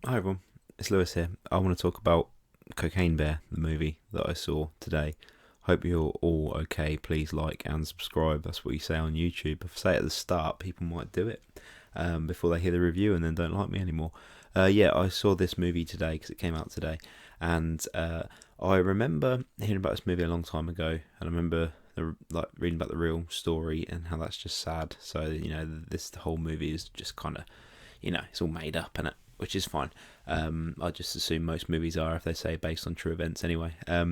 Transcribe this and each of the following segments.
Hi everyone, it's Lewis here. I want to talk about Cocaine Bear, the movie that I saw today. Hope you're all okay. Please like and subscribe. That's what you say on YouTube. If I say it at the start, people might do it before they hear the review and then don't like me anymore. Yeah, I saw this movie today because it came out today, and I remember hearing about this movie a long time ago, and I remember reading about the real story and how that's just sad. So the whole movie is just kind of it's all made up and it, which is fine. I just assume most movies are if they say based on true events anyway. I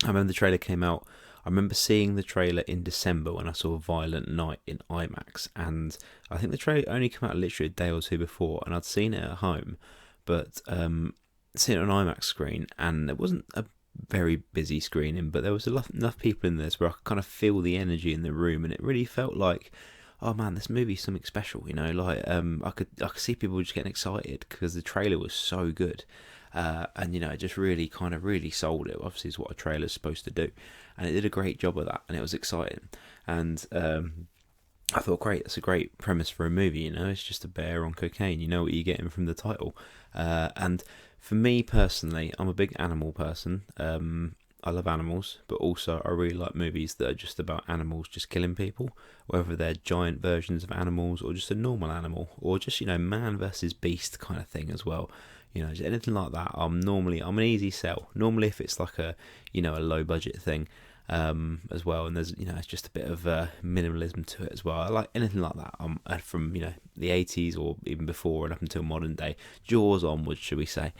remember the trailer came out. I remember seeing the trailer in December when I saw Violent Night in IMAX, and I think the trailer only came out literally a day or two before, and I'd seen it at home, but seen it on IMAX screen, and it wasn't a very busy screening, but there was enough people in there where I could kind of feel the energy in the room, and it really felt like, oh man, this movie's something special, I could see people just getting excited because the trailer was so good, and it just really kind of really sold it. Obviously, is what a trailer's supposed to do, and it did a great job of that, and it was exciting, and I thought, great, that's a great premise for a movie. It's just a bear on cocaine. You know what you're getting from the title, and for me personally, I'm a big animal person. I love animals, but also I really like movies that are just about animals just killing people, whether they're giant versions of animals or just a normal animal, or just man versus beast kind of thing as well. Just anything like that. I'm an easy sell. Normally, if it's like a low budget thing, as well, and there's it's just a bit of minimalism to it as well. I like anything like that. From the 80s or even before and up until modern day, Jaws onwards, should we say?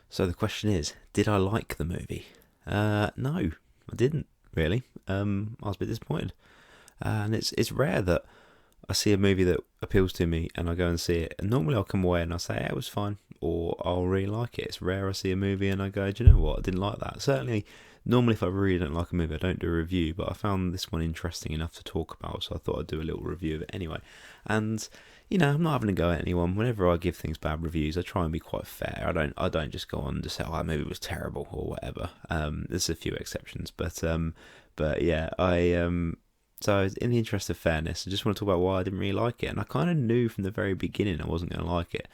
So the question is, did I like the movie? No, I didn't really. I was a bit disappointed, and it's rare that I see a movie that appeals to me and I go and see it. And normally I'll come away and I'll say, yeah, it was fine, or I'll really like it. It's rare I see a movie and I go, do you know what? I didn't like that. Certainly, normally if I really don't like a movie, I don't do a review, but I found this one interesting enough to talk about, so I thought I'd do a little review of it anyway. And I'm not having a go at anyone. Whenever I give things bad reviews, I try and be quite fair. I don't just go on to say, oh, that movie was terrible or whatever. There's a few exceptions, but yeah, so in the interest of fairness, I just want to talk about why I didn't really like it. And I kind of knew from the very beginning I wasn't going to like it.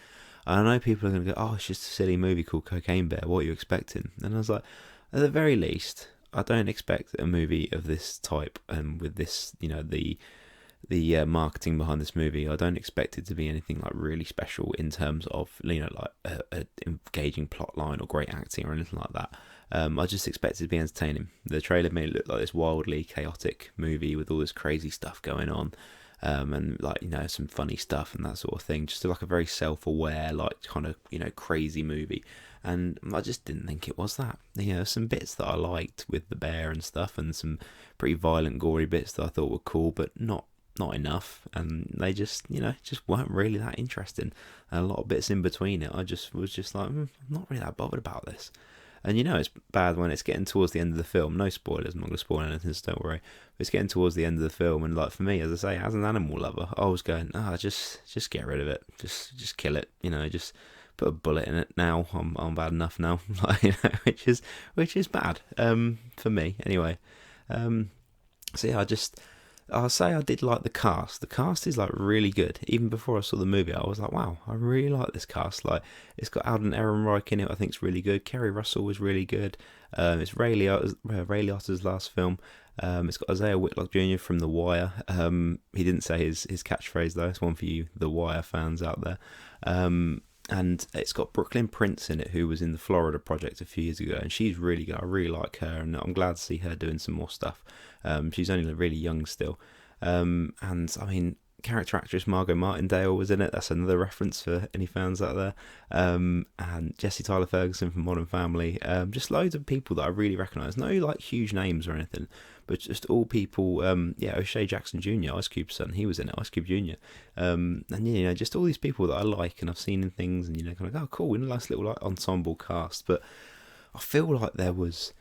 And I know people are going to go, oh, it's just a silly movie called Cocaine Bear. What are you expecting? And I was like, at the very least, I don't expect a movie of this type and with this, the marketing behind this movie. I don't expect it to be anything like really special in terms of like a engaging plot line or great acting or anything like that. I just expect it to be entertaining. The trailer made it look like this wildly chaotic movie with all this crazy stuff going on, and some funny stuff and that sort of thing. Just like a very self-aware, like kind of crazy movie. And I just didn't think it was that. Some bits that I liked with the bear and stuff, and some pretty violent, gory bits that I thought were cool, but not enough, and they just weren't really that interesting. And a lot of bits in between it, I just was just like, I'm not really that bothered about this. And it's bad when it's getting towards the end of the film. No spoilers, I'm not going to spoil anything, so don't worry. But it's getting towards the end of the film, and like for me, as I say, as an animal lover, I was going, just get rid of it, just kill it, just put a bullet in it now. I'm bad enough now, which is bad, for me anyway. So yeah, I'll say I did like the cast. The cast is like really good. Even before I saw the movie, I was like, wow, I really like this cast. Like, it's got Alden Ehrenreich in it. I think it's really good. Kerry Russell was really good. It's Ray Liotta's last film. It's got Isaiah Whitlock Jr. from The Wire. He didn't say his catchphrase though. It's one for you The Wire fans out there. And it's got Brooklyn Prince in it, who was in the Florida Project a few years ago, and she's really good. I really like her, and I'm glad to see her doing some more stuff. She's only really young still, and I mean, character actress Margot Martindale was in it. That's another reference for any fans out there. And Jesse Tyler Ferguson from Modern Family. Just loads of people that I really recognise. No like huge names or anything, but just all people. O'Shea Jackson Jr., Ice Cube's son, he was in it. Ice Cube Jr. And just all these people that I like and I've seen in things, and kind of, oh cool, nice little like ensemble cast. But I feel like there was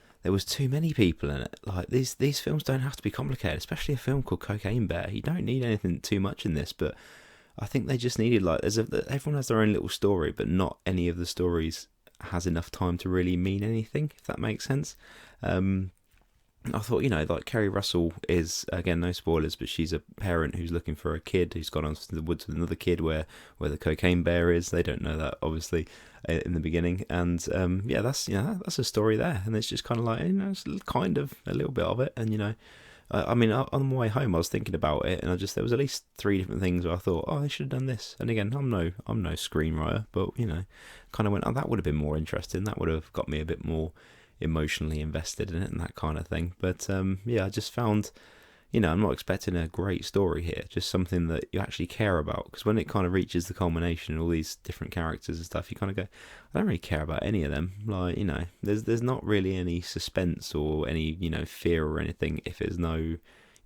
too many people in it. Like these films don't have to be complicated, especially a film called Cocaine Bear. You don't need anything too much in this, but I think they just needed everyone has their own little story, but not any of the stories has enough time to really mean anything, if that makes sense. I thought, like Kerry Russell is, again, no spoilers, but she's a parent who's looking for a kid who's gone off to the woods with another kid where the cocaine bear is. They don't know that, obviously, in the beginning. And yeah, that's a story there. And it's just kind of like, it's kind of a little bit of it. And, I mean, on my way home, I was thinking about it, and there was at least three different things where I thought, oh, they should have done this. And again, I'm no screenwriter, but kind of went, oh, that would have been more interesting. That would have got me a bit more emotionally invested in it and that kind of thing. But yeah, I just found, I'm not expecting a great story here, just something that you actually care about. Because when it kind of reaches the culmination and all these different characters and stuff, you kind of go, I don't really care about any of them. Like, there's not really any suspense or any, fear or anything if there's no,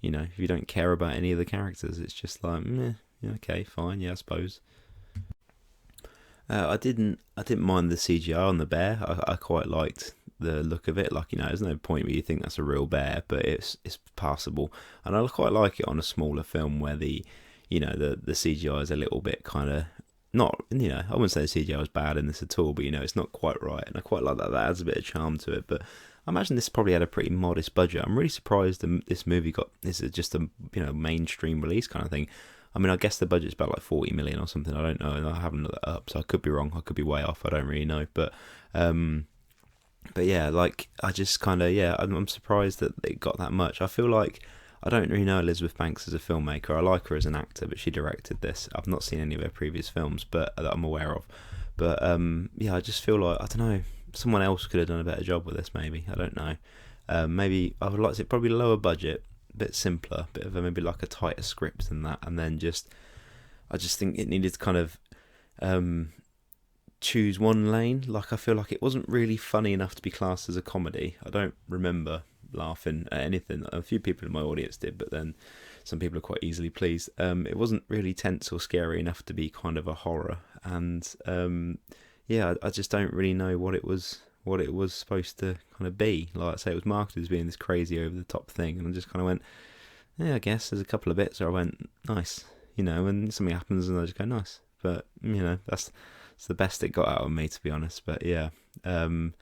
if you don't care about any of the characters. It's just like, meh, yeah, okay, fine, yeah, I suppose. I didn't mind the CGI on the bear. I quite liked the look of it. Like, there's no point where you think that's a real bear, but it's passable, and I quite like it on a smaller film where the CGI is a little bit kind of not. I wouldn't say the CGI was bad in this at all, but it's not quite right, and I quite like that. That adds a bit of charm to it, but. I imagine this probably had a pretty modest budget. I'm really surprised this movie got this is just a mainstream release kind of thing. I mean, I guess the budget's about like 40 million or something. I don't know, and I haven't looked that up, so I could be wrong. I could be way off. I don't really know, um, but yeah, like I just kind of yeah, I'm surprised that it got that much. I feel like I don't really know Elizabeth Banks as a filmmaker. I like her as an actor, but she directed this. I've not seen any of her previous films, but that I'm aware of. But yeah, I just feel like I don't know. Someone else could have done a better job with this. Maybe I don't know. Maybe I would like to say probably lower budget, bit simpler, bit of maybe like a tighter script than that, and then I just think it needed to kind of um, choose one lane. Like I feel like it wasn't really funny enough to be classed as a comedy. I don't remember laughing at anything. A few people in my audience did, but then some people are quite easily pleased. It wasn't really tense or scary enough to be kind of a horror, and yeah, I just don't really know what it was supposed to kind of be. Like I say, it was marketed as being this crazy over the top thing, and I just kind of went, yeah, I guess there's a couple of bits where I went nice, and something happens and I just go nice. But that's the best it got out of me, to be honest. But yeah, um,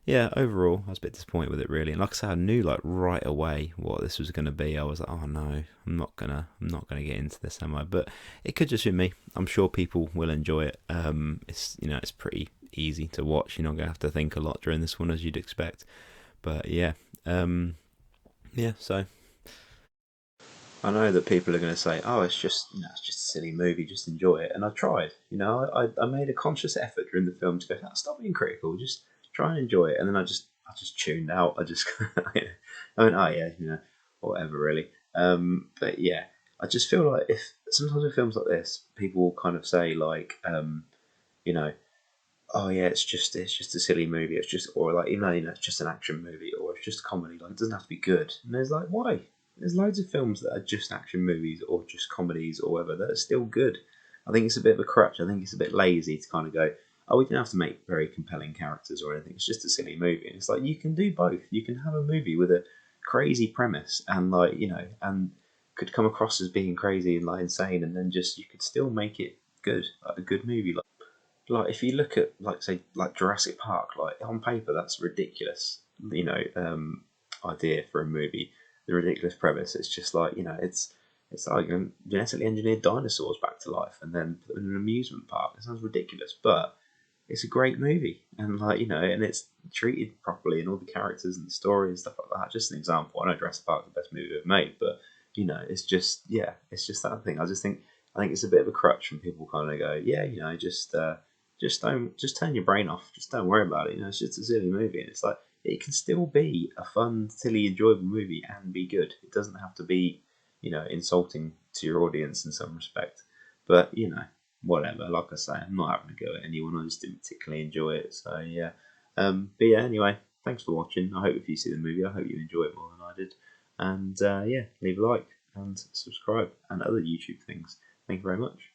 yeah, overall, I was a bit disappointed with it really. And like I said, I knew like right away what this was going to be. I was like, oh no, I'm not gonna get into this, am I? But it could just be me. I'm sure people will enjoy it. It's pretty easy to watch. You're not gonna have to think a lot during this one, as you'd expect. But yeah, yeah. So I know that people are going to say, "Oh, it's just a silly movie. Just enjoy it." And I tried. I made a conscious effort during the film to go, "Oh, stop being critical. Just try and enjoy it." And then I just tuned out. I just, I went, "Oh yeah, or whatever, really." But yeah, I just feel like if sometimes with films like this, people kind of say like, you know, "Oh yeah, it's just a silly movie. It's just or like it's just an action movie or it's just a comedy. Like it doesn't have to be good." And there's like why? There's loads of films that are just action movies or just comedies or whatever that are still good. I think it's a bit of a crutch. I think it's a bit lazy to kind of go, oh, we don't have to make very compelling characters or anything. It's just a silly movie. And it's like you can do both. You can have a movie with a crazy premise and like and could come across as being crazy and like insane, and then just you could still make it good, like a good movie. Like if you look at like say like Jurassic Park, like on paper that's ridiculous, idea for a movie, the ridiculous premise. It's just like it's like genetically engineered dinosaurs back to life and then put them in an amusement park. It sounds ridiculous, but it's a great movie and like and it's treated properly and all the characters and the story and stuff like that. Just an example. I know Jurassic Park is the best movie ever made, but it's just it's just that thing. I think it's a bit of a crutch when people kind of go, yeah, just don't just turn your brain off. Just don't worry about it. It's just a silly movie, and it's like it can still be a fun, silly, enjoyable movie and be good. It doesn't have to be, insulting to your audience in some respect. But whatever. Like I say, I'm not having a go at anyone. I just didn't particularly enjoy it. So yeah. But yeah. Anyway, thanks for watching. I hope if you see the movie, I hope you enjoy it more than I did. And yeah, leave a like and subscribe and other YouTube things. Thank you very much.